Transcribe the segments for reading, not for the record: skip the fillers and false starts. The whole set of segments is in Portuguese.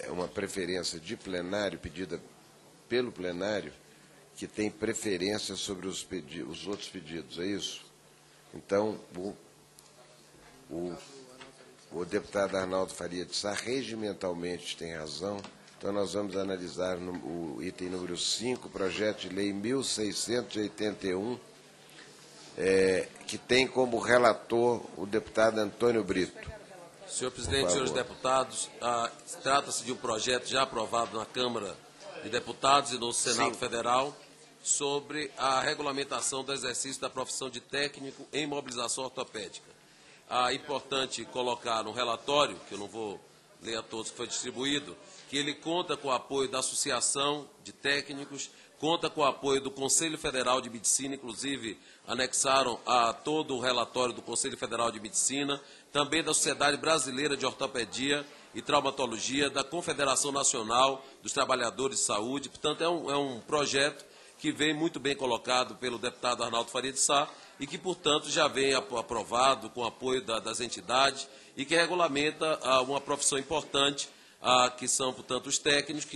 uma preferência de plenário, pedida pelo plenário, que tem preferência sobre os outros pedidos, é isso? Então, o deputado Arnaldo Faria de Sá regimentalmente tem razão. Então, nós vamos analisar o item número 5, projeto de lei 1681, que tem como relator o deputado Antônio Brito. Senhor presidente, senhores deputados, trata-se de um projeto já aprovado na Câmara de Deputados e no Senado Federal sobre a regulamentação do exercício da profissão de técnico em mobilização ortopédica. É importante colocar no relatório, que eu não vou ler a todos que foi distribuído, que ele conta com o apoio da Associação de Técnicos, conta com o apoio do Conselho Federal de Medicina, inclusive anexaram a todo o relatório do Conselho Federal de Medicina, também da Sociedade Brasileira de Ortopedia e Traumatologia, da Confederação Nacional dos Trabalhadores de Saúde. Portanto, é um projeto que vem muito bem colocado pelo deputado Arnaldo Faria de Sá e que, portanto, já vem aprovado com apoio das entidades e que regulamenta uma profissão importante, que são, portanto, os técnicos,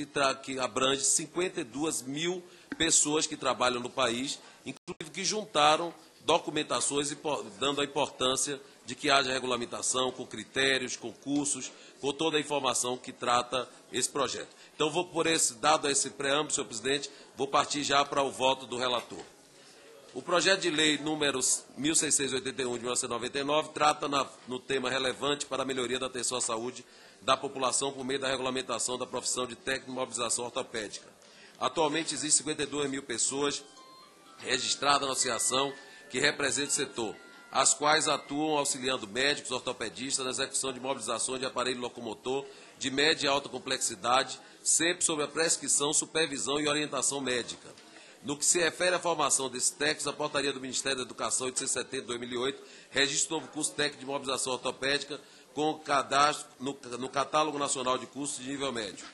que abrange 52 mil pessoas que trabalham no país, inclusive que juntaram documentações, dando a importância de que haja regulamentação com critérios, com cursos, com toda a informação que trata esse projeto. Então, dado esse preâmbulo, senhor presidente, vou partir já para o voto do relator. O projeto de lei número 1681 de 1999 trata no tema relevante para a melhoria da atenção à saúde da população por meio da regulamentação da profissão de técnico de mobilização ortopédica. Atualmente, existem 52 mil pessoas registradas na associação que representa o setor, as quais atuam auxiliando médicos ortopedistas na execução de mobilizações de aparelho locomotor de média e alta complexidade, sempre sob a prescrição, supervisão e orientação médica. No que se refere à formação desses técnicos, a portaria do Ministério da Educação 870 de 2008 registra o novo curso técnico de mobilização ortopédica com cadastro no Catálogo Nacional de Cursos de Nível Médio.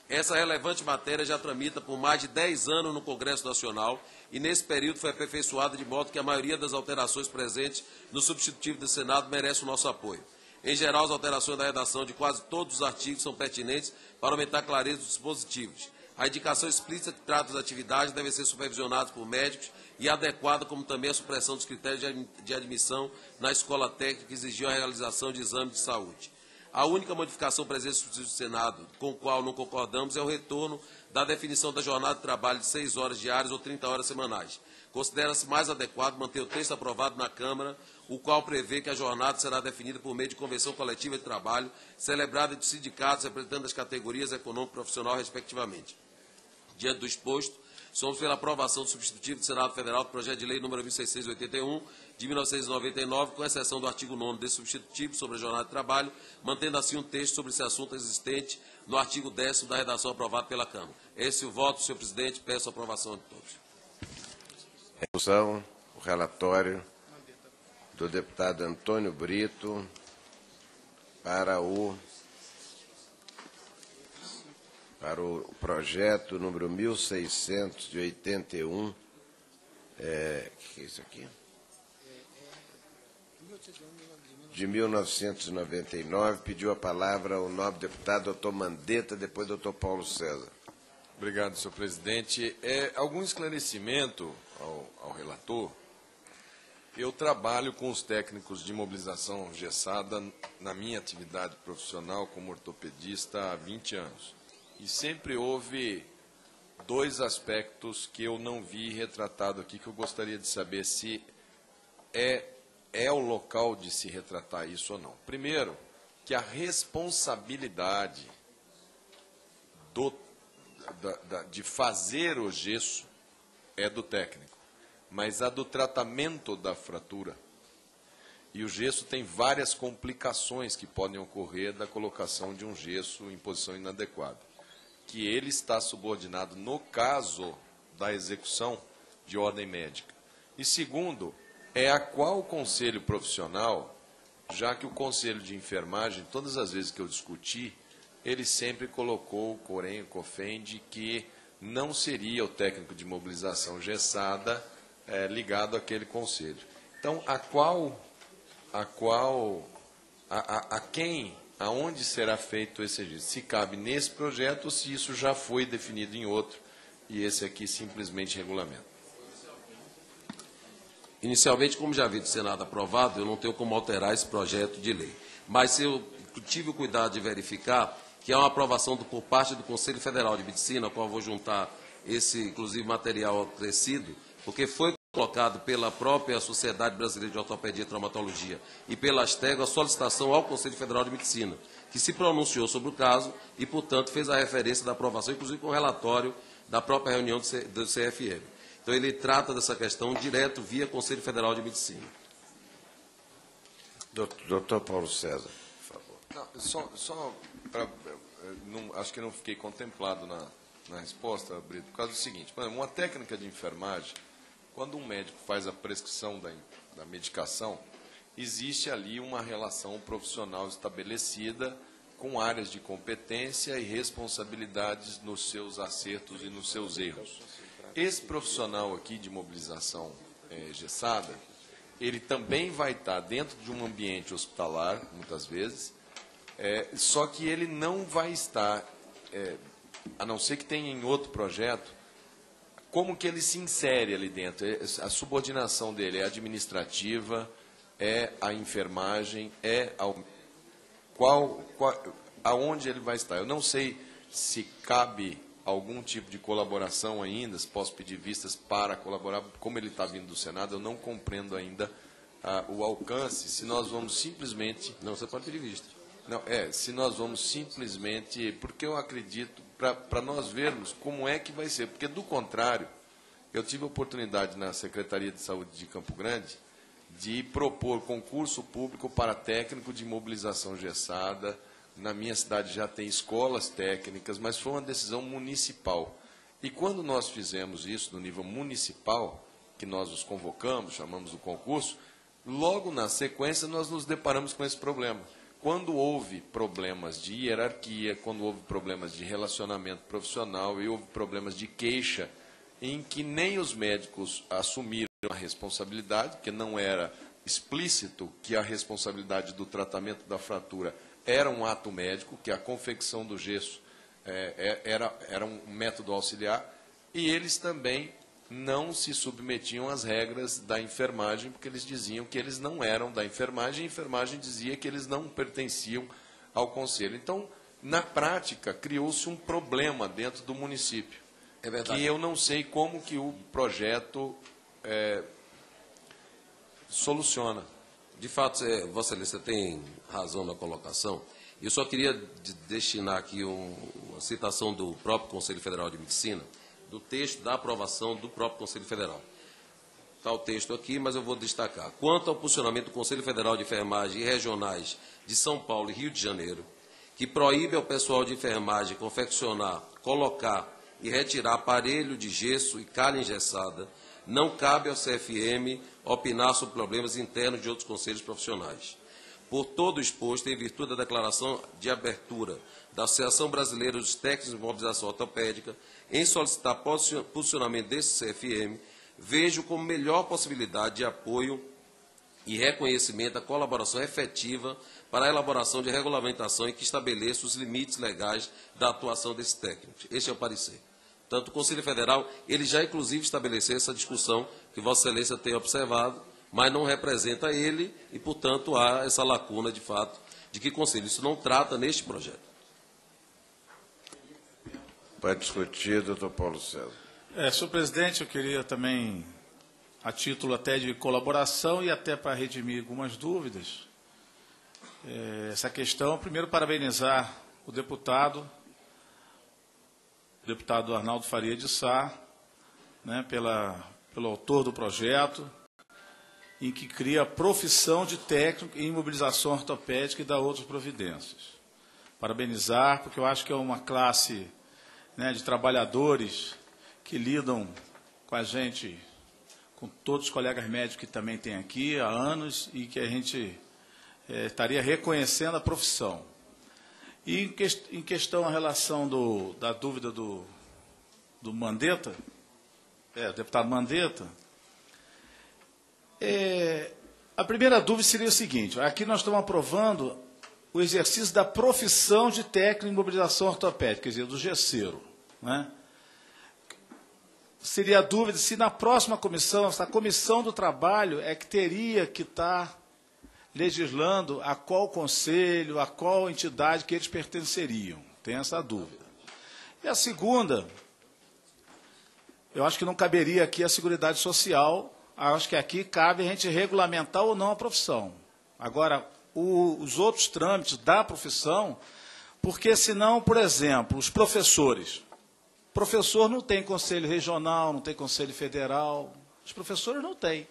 Essa relevante matéria já tramita por mais de 10 anos no Congresso Nacional e, nesse período, foi aperfeiçoada de modo que a maioria das alterações presentes no substitutivo do Senado merece o nosso apoio. Em geral, as alterações da redação de quase todos os artigos são pertinentes para aumentar a clareza dos dispositivos. A indicação explícita que trata das atividades deve ser supervisionada por médicos e adequada, como também a supressão dos critérios de admissão na escola técnica que exigiu a realização de exames de saúde. A única modificação presente no substitutivo do Senado, com o qual não concordamos, é o retorno da definição da jornada de trabalho de 6 horas diárias ou 30 horas semanais. Considera-se mais adequado manter o texto aprovado na Câmara, o qual prevê que a jornada será definida por meio de convenção coletiva de trabalho, celebrada entre sindicatos representando as categorias econômico e profissional, respectivamente. Diante do exposto, somos pela aprovação do substitutivo do Senado Federal do projeto de lei número 1681, de 1999, com exceção do artigo 9º desse substitutivo sobre a jornada de trabalho, mantendo assim um texto sobre esse assunto existente no artigo 10º da redação aprovada pela Câmara. Esse é o voto, senhor presidente, peço a aprovação de todos. Resolução, o relatório do deputado Antônio Brito para o projeto número 1681, que é isso aqui? De 1999, pediu a palavra o nobre deputado doutor Mandetta, depois doutor Paulo César. Obrigado, senhor presidente. Algum esclarecimento ao relator? Eu trabalho com os técnicos de mobilização engessada na minha atividade profissional como ortopedista há 20 anos. E sempre houve 2 aspectos que eu não vi retratado aqui, que eu gostaria de saber se é o local de se retratar isso ou não. Primeiro, que a responsabilidade de fazer o gesso é do técnico, mas a do tratamento da fratura. E o gesso tem várias complicações que podem ocorrer da colocação de um gesso em posição inadequada, que ele está subordinado no caso da execução de ordem médica. E segundo, a qual conselho profissional, já que o conselho de enfermagem, todas as vezes que eu discuti, ele sempre colocou o COREN, o COFEN, de que não seria o técnico de mobilização engessada ligado àquele conselho. Então, a quem aonde será feito esse registro. Se cabe nesse projeto ou se isso já foi definido em outro, e esse aqui simplesmente regulamenta. Inicialmente, como já vi do Senado aprovado, eu não tenho como alterar esse projeto de lei. Mas eu tive o cuidado de verificar que há uma aprovação por parte do Conselho Federal de Medicina, a qual eu vou juntar esse, inclusive, material acrescido, porque foi colocado pela própria Sociedade Brasileira de Ortopedia e Traumatologia e pela Astego a solicitação ao Conselho Federal de Medicina, que se pronunciou sobre o caso e, portanto, fez a referência da aprovação, inclusive com o relatório da própria reunião do CFM. Então, ele trata dessa questão direto via Conselho Federal de Medicina. Doutor Paulo César, por favor. Acho que não fiquei contemplado na resposta, Brito, por causa do seguinte: por exemplo, uma técnica de enfermagem, quando um médico faz a prescrição da medicação, existe ali uma relação profissional estabelecida com áreas de competência e responsabilidades nos seus acertos e nos seus erros. Esse profissional aqui de mobilização engessada, ele também vai estar dentro de um ambiente hospitalar, muitas vezes, só que ele não vai estar, a não ser que tenha em outro projeto, como que ele se insere ali dentro. A subordinação dele é administrativa, é a enfermagem, aonde ele vai estar. Eu não sei se cabe algum tipo de colaboração ainda, se posso pedir vistas para colaborar, como ele está vindo do Senado, eu não compreendo ainda o alcance, se nós vamos simplesmente... Não, você pode pedir vista. Não, se nós vamos simplesmente... Porque eu acredito, para nós vermos como é que vai ser, porque, do contrário, eu tive a oportunidade na Secretaria de Saúde de Campo Grande de propor concurso público para técnico de mobilização engessada. Na minha cidade já tem escolas técnicas, mas foi uma decisão municipal. E quando nós fizemos isso no nível municipal, que nós os convocamos, chamamos o concurso, logo na sequência nós nos deparamos com esse problema. Quando houve problemas de hierarquia, quando houve problemas de relacionamento profissional e houve problemas de queixa, em que nem os médicos assumiram a responsabilidade, porque não era explícito que a responsabilidade do tratamento da fratura era um ato médico, que a confecção do gesso era um método auxiliar, e eles também não se submetiam às regras da enfermagem, porque eles diziam que eles não eram da enfermagem, e a enfermagem dizia que eles não pertenciam ao conselho. Então, na prática, criou-se um problema dentro do município, que eu não sei como que o projeto soluciona. De fato, Vossa Excelência tem razão na colocação. Eu só queria destinar aqui uma citação do próprio Conselho Federal de Medicina, do texto da aprovação do próprio Conselho Federal. Está o texto aqui, mas eu vou destacar. Quanto ao funcionamento do Conselho Federal de Enfermagem e Regionais de São Paulo e Rio de Janeiro, que proíbe ao pessoal de enfermagem confeccionar, colocar e retirar aparelho de gesso e calha engessada, não cabe ao CFM opinar sobre problemas internos de outros conselhos profissionais. Por todo o exposto, em virtude da declaração de abertura da Associação Brasileira dos Técnicos de Mobilização Ortopédica, em solicitar posicionamento desse CFM, vejo como melhor possibilidade de apoio e reconhecimento da colaboração efetiva para a elaboração de regulamentação e que estabeleça os limites legais da atuação desses técnicos. Este é o parecer. Tanto o Conselho Federal, ele já inclusive estabeleceu essa discussão que Vossa Excelência tem observado, mas não representa ele e, portanto, há essa lacuna, de fato, de que Conselho isso não trata neste projeto. Para discutir, doutor Paulo César. Senhor presidente, eu queria também, a título até de colaboração e até para redimir algumas dúvidas, essa questão, primeiro parabenizar o deputado Arnaldo Faria de Sá, né, pelo autor do projeto, em que cria a profissão de técnico em mobilização ortopédica e dá outras providências. Parabenizar, porque eu acho que é uma classe, né, de trabalhadores que lidam com a gente, com todos os colegas médicos que também tem aqui há anos, e que a gente estaria reconhecendo a profissão. E em questão a relação da dúvida do Mandetta, deputado Mandetta, a primeira dúvida seria o seguinte: aqui nós estamos aprovando o exercício da profissão de técnico em imobilização ortopédica, quer dizer, do gesseiro, né? Seria a dúvida se na próxima comissão, se a comissão do trabalho é que teria que estar legislando a qual conselho, a qual entidade que eles pertenceriam. Tem essa dúvida. E a segunda, eu acho que não caberia aqui a Seguridade Social, acho que aqui cabe a gente regulamentar ou não a profissão. Agora, os outros trâmites da profissão, porque senão, por exemplo, os professores. O professor não tem conselho regional, não tem conselho federal. Os professores não têm.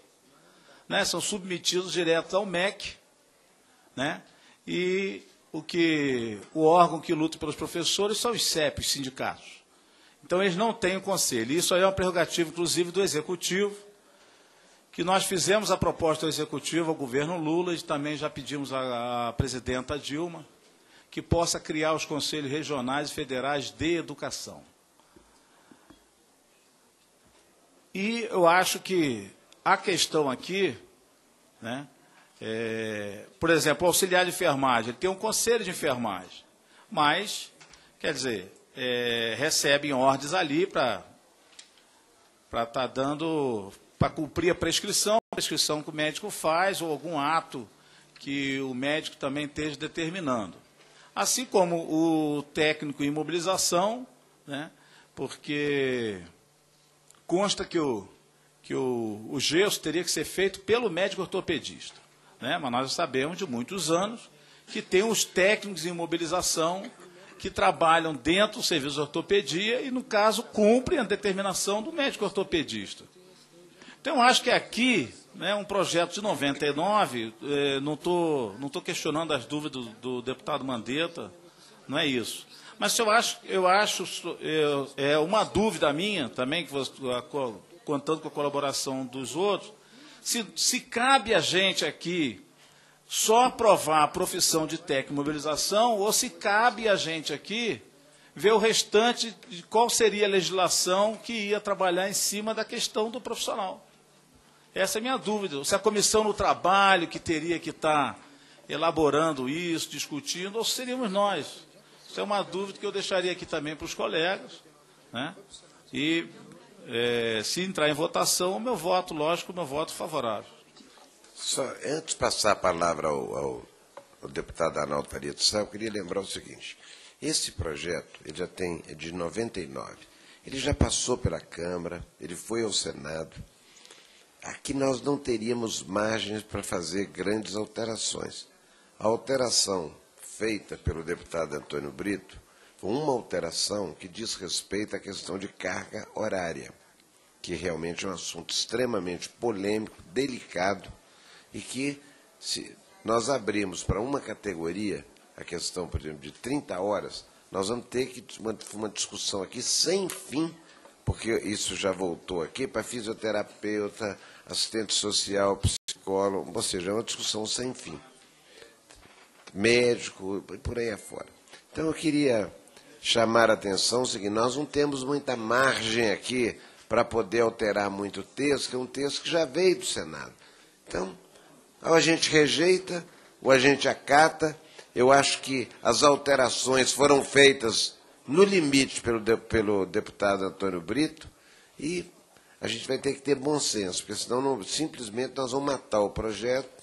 Né? São submetidos direto ao MEC, né? E o órgão que luta pelos professores são os CEP, os sindicatos. Então, eles não têm o conselho. Isso aí é uma prerrogativa, inclusive, do Executivo, que nós fizemos a proposta do Executivo ao governo Lula e também já pedimos à presidenta Dilma que possa criar os conselhos regionais e federais de educação. E eu acho que a questão aqui, né, por exemplo, o auxiliar de enfermagem, ele tem um conselho de enfermagem, mas, quer dizer, recebem ordens ali para estar dando, para cumprir a prescrição que o médico faz, ou algum ato que o médico também esteja determinando. Assim como o técnico em imobilização, né, porque consta que o gesso teria que ser feito pelo médico ortopedista, né? Mas nós sabemos de muitos anos que tem os técnicos em imobilização que trabalham dentro do serviço de ortopedia e, no caso, cumprem a determinação do médico ortopedista. Então, eu acho que aqui, né, um projeto de 99, não estou questionando as dúvidas do deputado Mandetta, não é isso. Mas eu acho é uma dúvida minha também, contando com a colaboração dos outros, se cabe a gente aqui só aprovar a profissão de técnico em mobilização ou se cabe a gente aqui ver o restante de qual seria a legislação que ia trabalhar em cima da questão do profissional. Essa é a minha dúvida. Se a comissão do trabalho que teria que estar elaborando isso, discutindo, ou seríamos nós. Isso é uma dúvida que eu deixaria aqui também para os colegas, né? E se entrar em votação, o meu voto, lógico, o meu voto favorável. Só, antes de passar a palavra ao deputado Arnaldo Faria de Sá, eu queria lembrar o seguinte. Esse projeto, ele já é de 99. Ele já passou pela Câmara, ele foi ao Senado. Aqui nós não teríamos margens para fazer grandes alterações. A alteração feita pelo deputado Antônio Brito foi uma alteração que diz respeito à questão de carga horária, que realmente é um assunto extremamente polêmico, delicado, e que, se nós abrirmos para uma categoria, a questão, por exemplo, de 30 horas, nós vamos ter que uma discussão aqui sem fim, porque isso já voltou aqui, para fisioterapeuta, assistente social, psicólogo, ou seja, é uma discussão sem fim. Médico, e por aí afora. Então, eu queria chamar a atenção o seguinte, nós não temos muita margem aqui para poder alterar muito o texto, que é um texto que já veio do Senado. Então, ou a gente rejeita, ou a gente acata. Eu acho que as alterações foram feitas no limite pelo deputado Antônio Brito, e a gente vai ter que ter bom senso, porque senão simplesmente nós vamos matar o projeto.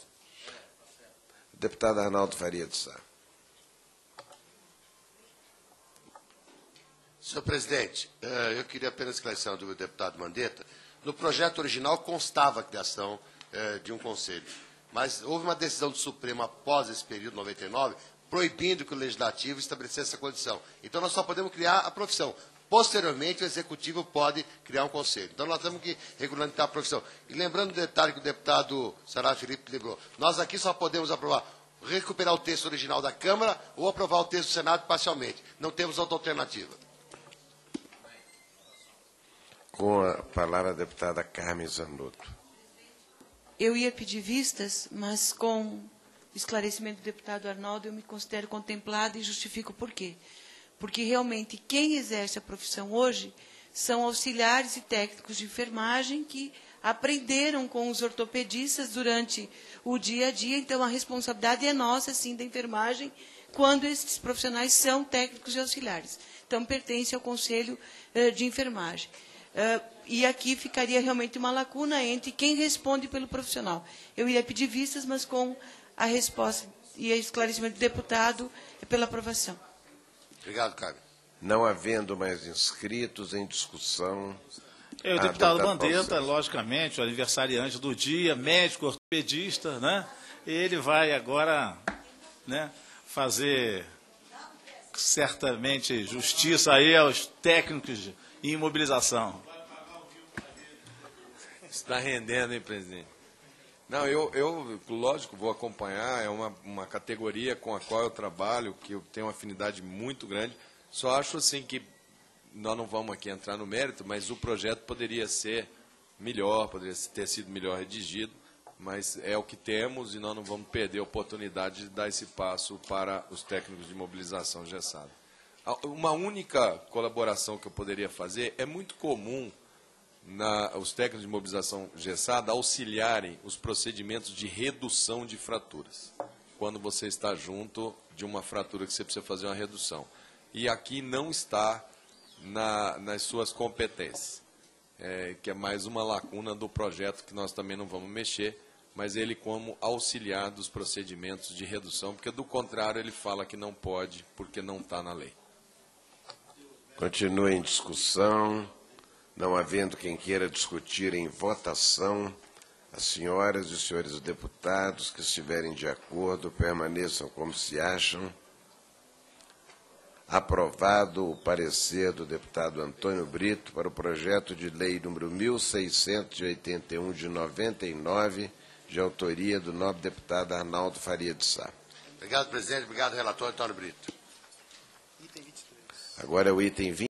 Deputado Arnaldo Faria de Sá. Senhor presidente, eu queria apenas esclarecer do deputado Mandetta. No projeto original constava a criação de um conselho, mas houve uma decisão do Supremo após esse período, 99, proibindo que o Legislativo estabelecesse essa condição. Então, nós só podemos criar a profissão. Posteriormente, o Executivo pode criar um conselho. Então, nós temos que regulamentar a profissão. E lembrando o detalhe que o deputado Sará Felipe lembrou, nós aqui só podemos aprovar, recuperar o texto original da Câmara ou aprovar o texto do Senado parcialmente. Não temos outra alternativa. Com a palavra a deputada Carmen Zanotto. Eu ia pedir vistas, mas com o esclarecimento do deputado Arnaldo, eu me considero contemplada e justifico por quê. Porque realmente quem exerce a profissão hoje são auxiliares e técnicos de enfermagem que aprenderam com os ortopedistas durante o dia a dia, então a responsabilidade é nossa, sim, da enfermagem, quando esses profissionais são técnicos e auxiliares. Então, pertence ao Conselho de Enfermagem. E aqui ficaria realmente uma lacuna entre quem responde pelo profissional. Eu iria pedir vistas, mas com a resposta e o esclarecimento do deputado pela aprovação. Obrigado, Carmen. Não havendo mais inscritos em discussão... O deputado Mandetta, logicamente, o aniversariante do dia, médico ortopedista, né? Ele vai agora, né, fazer certamente justiça aí aos técnicos em imobilização. Está rendendo, hein, presidente? Não, lógico, vou acompanhar, é uma categoria com a qual eu trabalho, que eu tenho uma afinidade muito grande. Só acho assim que nós não vamos aqui entrar no mérito, mas o projeto poderia ser melhor, poderia ter sido melhor redigido, mas é o que temos e nós não vamos perder a oportunidade de dar esse passo para os técnicos de mobilização engessada. Uma única colaboração que eu poderia fazer, é muito comum os técnicos de mobilização engessada auxiliarem os procedimentos de redução de fraturas, quando você está junto de uma fratura que você precisa fazer uma redução. E aqui não está nas suas competências, que é mais uma lacuna do projeto que nós também não vamos mexer, mas ele como auxiliar dos procedimentos de redução, porque do contrário ele fala que não pode, porque não está na lei. Continua em discussão, não havendo quem queira discutir em votação, as senhoras e os senhores deputados que estiverem de acordo permaneçam como se acham. Aprovado o parecer do deputado Antônio Brito para o projeto de lei número 1681 de 99, de autoria do nobre deputado Arnaldo Faria de Sá. Obrigado, presidente. Obrigado, relator Antônio Brito. Agora é o item 20.